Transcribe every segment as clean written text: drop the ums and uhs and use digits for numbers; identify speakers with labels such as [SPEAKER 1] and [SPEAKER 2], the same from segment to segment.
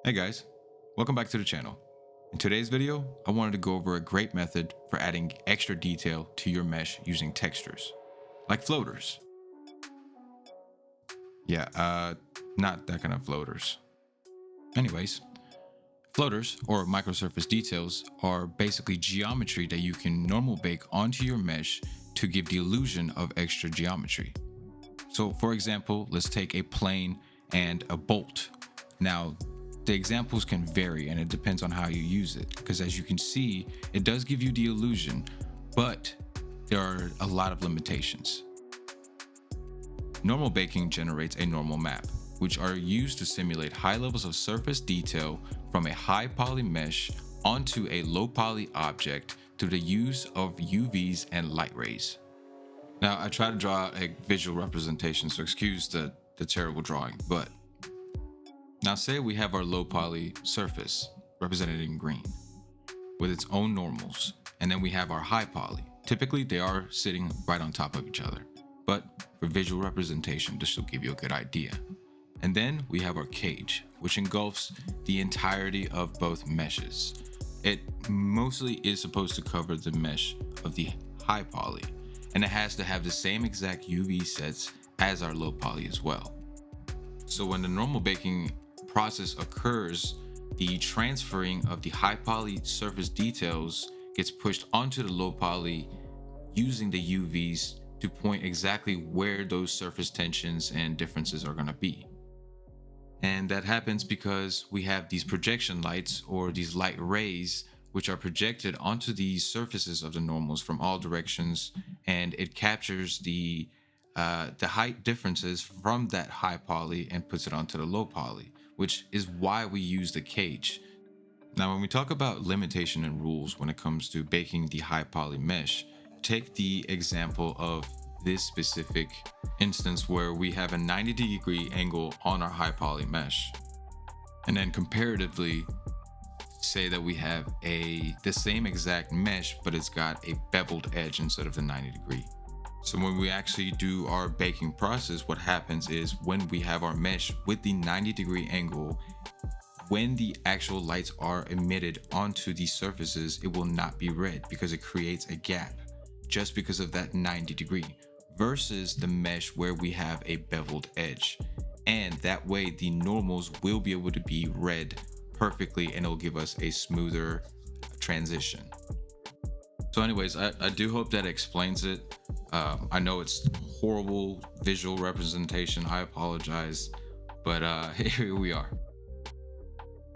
[SPEAKER 1] Hey guys, welcome back to the channel. In today's video, I wanted to go over a great method for adding extra detail to your mesh using textures, like floaters. Yeah, not that kind of floaters. Anyways, floaters or microsurface details are basically geometry that you can normal bake onto your mesh to give the illusion of extra geometry. So for example, let's take a plane and a bolt. Now, the examples can vary and it depends on how you use it, because as you can see, it does give you the illusion, but there are a lot of limitations. Normal baking generates a normal map, which are used to simulate high levels of surface detail from a high poly mesh onto a low poly object through the use of UVs and light rays. Now, I try to draw a visual representation, so excuse the terrible drawing, but now say we have our low poly surface represented in green with its own normals, and then we have our high poly. Typically, they are sitting right on top of each other, but for visual representation, this will give you a good idea. And then we have our cage, which engulfs the entirety of both meshes. It mostly is supposed to cover the mesh of the high poly, and it has to have the same exact UV sets as our low poly as well. So when the normal baking process occurs, the transferring of the high poly surface details gets pushed onto the low poly using the UVs to point exactly where those surface tensions and differences are going to be. And that happens because we have these projection lights or these light rays which are projected onto these surfaces of the normals from all directions, and it captures the height differences from that high poly and puts it onto the low poly, which is why we use the cage. Now, when we talk about limitation and rules when it comes to baking the high poly mesh, take the example of this specific instance where we have a 90-degree angle on our high poly mesh, and then comparatively say that we have the same exact mesh, but it's got a beveled edge instead of the 90-degree. So when we actually do our baking process, what happens is when we have our mesh with the 90-degree angle, when the actual lights are emitted onto these surfaces, it will not be red because it creates a gap just because of that 90-degree versus the mesh where we have a beveled edge. And that way the normals will be able to be read perfectly and it'll give us a smoother transition. So anyways, I do hope that explains it. I know it's horrible visual representation. I apologize, but here we are.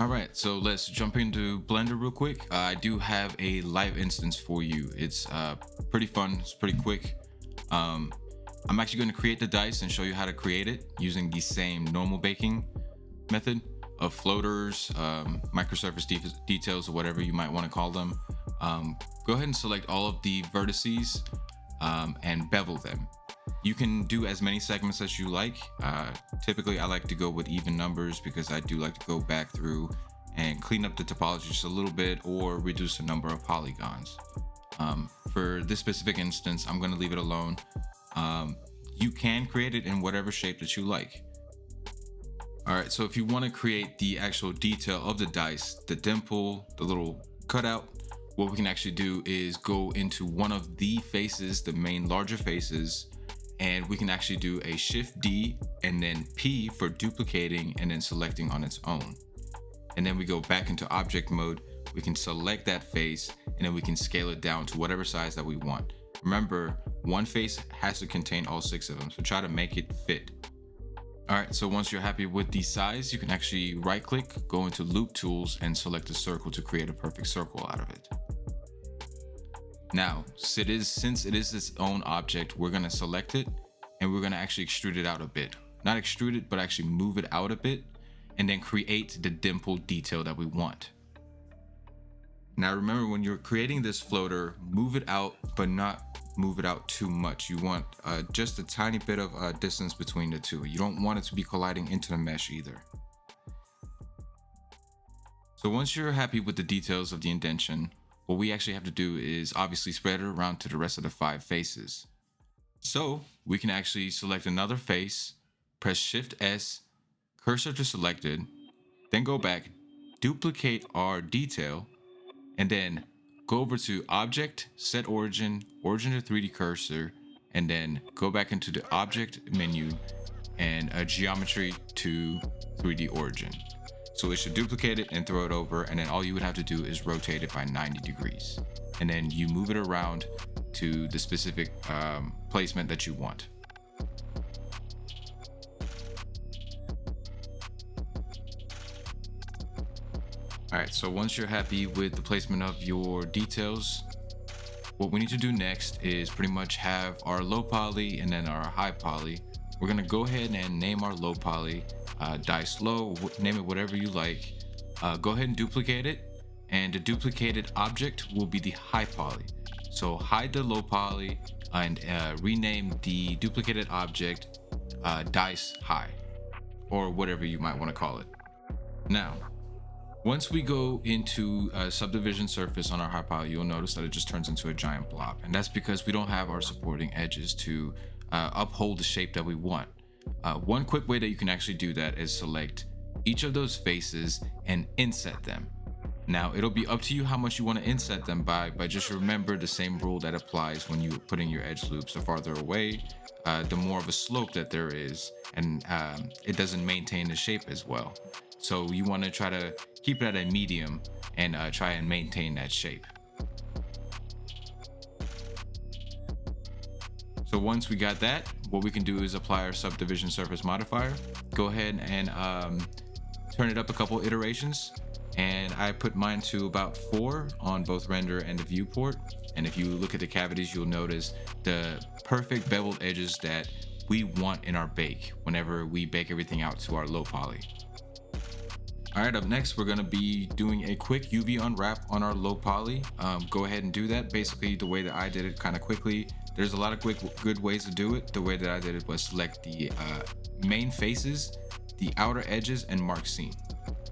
[SPEAKER 1] All right, so let's jump into Blender real quick. I do have a live instance for you. It's pretty fun. It's pretty quick. I'm actually going to create the dice and show you how to create it using the same normal baking method of floaters, microsurface details, or whatever you might want to call them. Go ahead and select all of the vertices and bevel them. You can do as many segments as you like. Typically, I like to go with even numbers because I do like to go back through and clean up the topology just a little bit or reduce the number of polygons. For this specific instance, I'm going to leave it alone. You can create it in whatever shape that you like. All right, so if you want to create the actual detail of the dice, the dimple, the little cutout, what we can actually do is go into one of the faces, the main larger faces, and we can actually do a Shift D and then P for duplicating and then selecting on its own. And then we go back into object mode. We can select that face and then we can scale it down to whatever size that we want. Remember, one face has to contain all 6 of them, so try to make it fit. All right, so once you're happy with the size, you can actually right click, go into loop tools and select a circle to create a perfect circle out of it. Now, since it is its own object, we're gonna select it and we're gonna actually extrude it out a bit. Not extrude it, but actually move it out a bit and then create the dimple detail that we want. Now remember, when you're creating this floater, move it out, but not move it out too much. You want just a tiny bit of distance between the two. You don't want it to be colliding into the mesh either. So once you're happy with the details of the indentation, what we actually have to do is obviously spread it around to the rest of the 5 faces. So we can actually select another face, press Shift S, cursor to selected, Then go back, duplicate our detail, and then go over to Object, Set Origin, Origin to 3D Cursor, and then go back into the Object menu and a Geometry to 3D Origin. So it should duplicate it and throw it over, and then all you would have to do is rotate it by 90 degrees. And then you move it around to the specific placement that you want. All right, so once you're happy with the placement of your details, what we need to do next is pretty much have our low poly and then our high poly. We're gonna go ahead and name our low poly dice low, name it whatever you like. Go ahead and duplicate it, and the duplicated object will be the high poly. So hide the low poly and rename the duplicated object dice high, or whatever you might want to call it. Now, once we go into a subdivision surface on our high poly, you'll notice that it just turns into a giant blob, and that's because we don't have our supporting edges to uphold the shape that we want. One quick way that you can actually do that is select each of those faces and inset them. Now, it'll be up to you how much you want to inset them by just remember the same rule that applies when you put in your edge loops. The farther away, the more of a slope that there is, and it doesn't maintain the shape as well. So you want to try to keep it at a medium and try and maintain that shape. So once we got that, what we can do is apply our subdivision surface modifier. Go ahead and turn it up a couple iterations. And I put mine to about 4 on both render and the viewport. And if you look at the cavities, you'll notice the perfect beveled edges that we want in our bake whenever we bake everything out to our low poly. All right, up next, we're gonna be doing a quick UV unwrap on our low poly. Go ahead and do that. Basically, the way that I did it kind of quickly. There's a lot of good ways to do it. The way that I did it was select the main faces, the outer edges, and mark scene.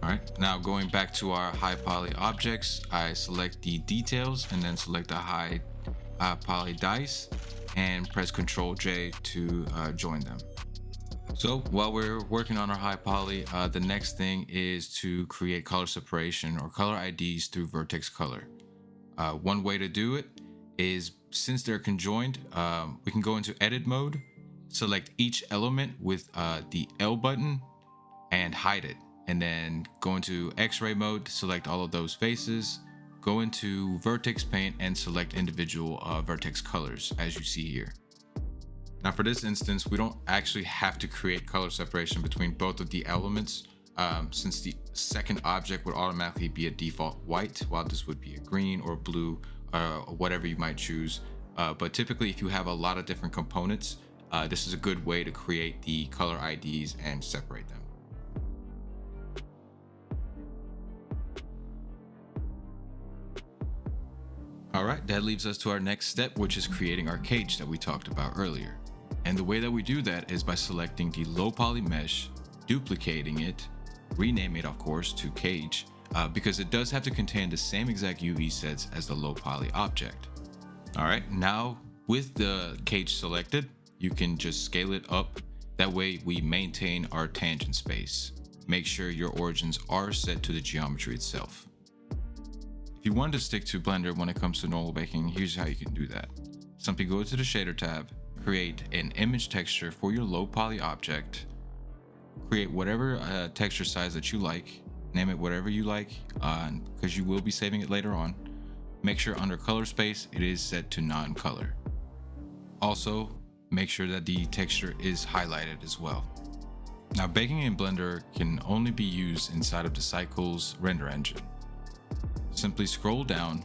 [SPEAKER 1] All right, now going back to our high poly objects, I select the details and then select the high poly dice and press Ctrl J to join them. So while we're working on our high poly, the next thing is to create color separation or color IDs through vertex color. One way to do it is, since they're conjoined, we can go into edit mode, select each element with the L button and hide it. And then go into X-ray mode, select all of those faces, go into vertex paint and select individual vertex colors as you see here. Now for this instance, we don't actually have to create color separation between both of the elements, since the second object would automatically be a default white, while this would be a green or blue, or whatever you might choose. But typically if you have a lot of different components, this is a good way to create the color IDs and separate them. All right, that leaves us to our next step, which is creating our cage that we talked about earlier. And the way that we do that is by selecting the low poly mesh, duplicating it, rename it of course to cage, because it does have to contain the same exact UV sets as the low poly object. All right, now with the cage selected, you can just scale it up. That way we maintain our tangent space. Make sure your origins are set to the geometry itself. If you want to stick to Blender when it comes to normal baking, here's how you can do that. Simply go to the shader tab, create an image texture for your low poly object, create whatever texture size that you like, name it whatever you like, because you will be saving it later on. Make sure under color space, it is set to non-color. Also, make sure that the texture is highlighted as well. Now, baking in Blender can only be used inside of the Cycles render engine. Simply scroll down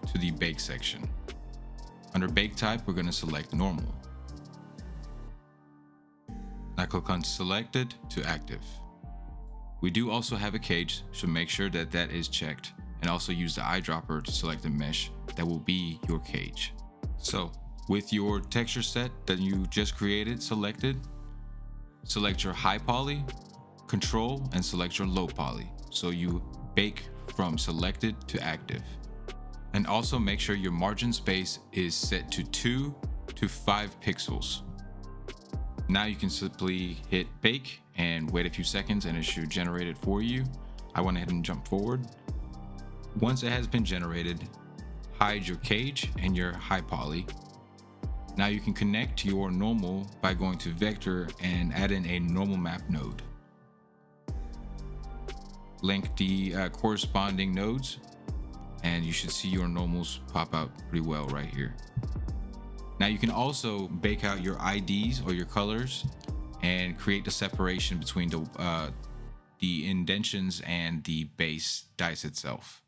[SPEAKER 1] to the bake section. Under bake type, we're going to select normal. Now click on selected to active. We do also have a cage, so make sure that that is checked, and also use the eyedropper to select the mesh that will be your cage. So with your texture set that you just created selected, select your high poly, control, and select your low poly. So you bake from selected to active. And also make sure your margin space is set to 2 to 5 pixels. Now you can simply hit bake and wait a few seconds and it should generate it for you. I went ahead and jumped forward. Once it has been generated, hide your cage and your high poly. Now you can connect your normal by going to vector and add in a normal map node. Link the corresponding nodes and you should see your normals pop out pretty well right here. Now you can also bake out your IDs or your colors and create the separation between the indentions and the base dice itself.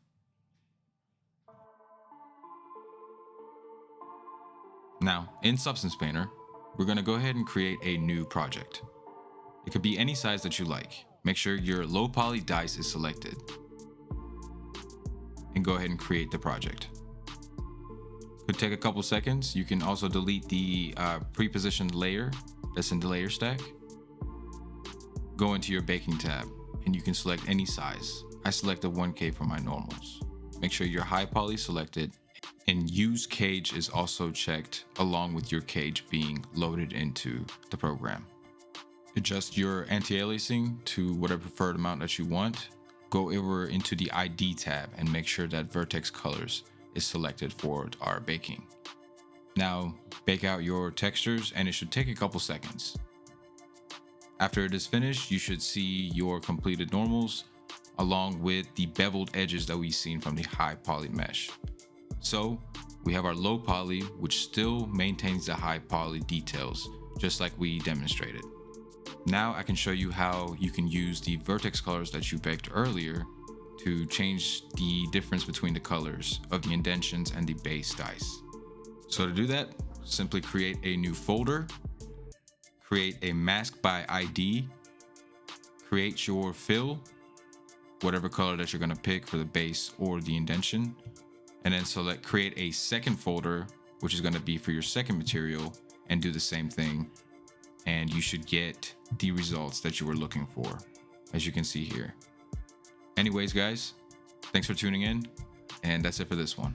[SPEAKER 1] Now, in Substance Painter, we're going to go ahead and create a new project. It could be any size that you like. Make sure your low poly dice is selected. And go ahead and create the project. Could take a couple seconds. You can also delete the pre-positioned layer that's in the layer stack. Go into your baking tab and you can select any size. I selected 1K for my normals. Make sure your high poly is selected and use cage is also checked along with your cage being loaded into the program. Adjust your anti-aliasing to whatever preferred amount that you want. Go over into the ID tab and make sure that vertex colors is selected for our baking. Now bake out your textures and it should take a couple seconds. After it is finished, you should see your completed normals along with the beveled edges that we've seen from the high poly mesh. So we have our low poly, which still maintains the high poly details, just like we demonstrated. Now I can show you how you can use the vertex colors that you baked earlier to change the difference between the colors of the indentions and the base dice. So to do that, simply create a new folder, create a mask by ID, create your fill, whatever color that you're going to pick for the base or the indention, and then select create a second folder, which is going to be for your second material, and do the same thing. And you should get the results that you were looking for, as you can see here. Anyways, guys, thanks for tuning in, and that's it for this one.